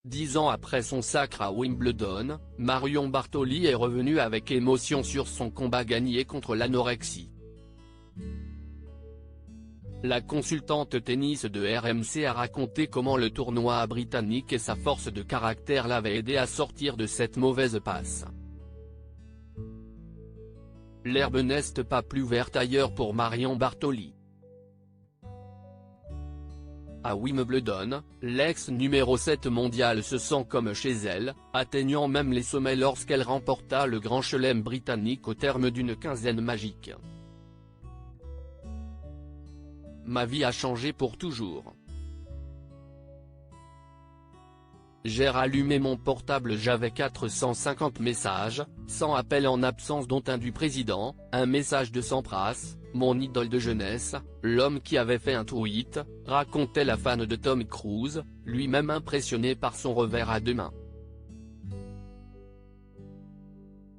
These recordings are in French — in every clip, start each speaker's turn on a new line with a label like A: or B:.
A: 10 ans après son sacre à Wimbledon, Marion Bartoli est revenue avec émotion sur son combat gagné contre l'anorexie. La consultante tennis de RMC a raconté comment le tournoi britannique et sa force de caractère l'avaient aidé à sortir de cette mauvaise passe. L'herbe n'est pas plus verte ailleurs pour Marion Bartoli. À Wimbledon, l'ex-numéro 7 mondial se sent comme chez elle, atteignant même les sommets lorsqu'elle remporta le Grand Chelem britannique au terme d'une quinzaine magique. Ma vie a changé pour toujours. J'ai rallumé mon portable, j'avais 450 messages, 100 appels en absence dont un du président, un message de Sampras, mon idole de jeunesse, l'homme qui avait fait un tweet, racontait la fan de Tom Cruise, lui-même impressionné par son revers à deux mains.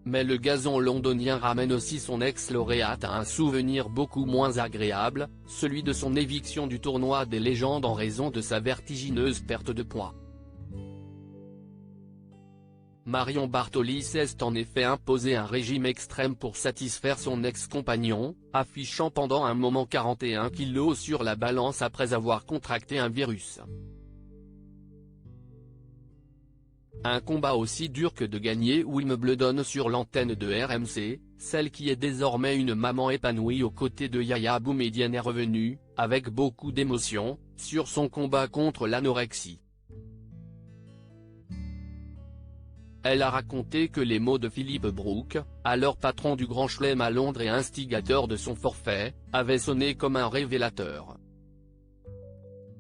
A: Mais le gazon londonien ramène aussi son ex-lauréate à un souvenir beaucoup moins agréable, celui de son éviction du tournoi des légendes en raison de sa vertigineuse perte de poids. Marion Bartoli s'est en effet imposé un régime extrême pour satisfaire son ex-compagnon, affichant pendant un moment 41 kilos sur la balance après avoir contracté un virus. Un combat aussi dur que de gagner Wimbledon sur l'antenne de RMC, celle qui est désormais une maman épanouie aux côtés de Yaya Boumedienne est revenue, avec beaucoup d'émotion, sur son combat contre l'anorexie. Elle a raconté que les mots de Philippe Brook, alors patron du Grand Chelem à Londres et instigateur de son forfait, avaient sonné comme un révélateur.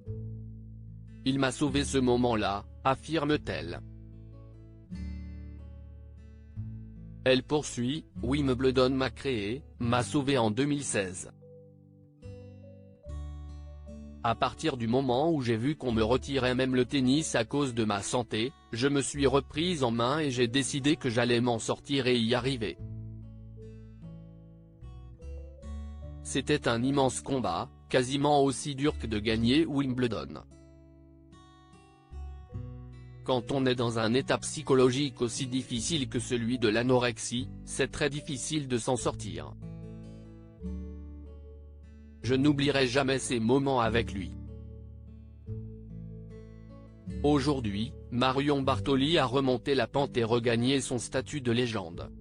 A: « Il m'a sauvé ce moment-là », affirme-t-elle. Elle poursuit, « Wimbledon m'a créé, m'a sauvé en 2016. À partir du moment où j'ai vu qu'on me retirait même le tennis à cause de ma santé, je me suis reprise en main et j'ai décidé que j'allais m'en sortir et y arriver. C'était un immense combat, quasiment aussi dur que de gagner Wimbledon. Quand on est dans un état psychologique aussi difficile que celui de l'anorexie, c'est très difficile de s'en sortir. Je n'oublierai jamais ces moments avec lui. » Aujourd'hui, Marion Bartoli a remonté la pente et regagné son statut de légende.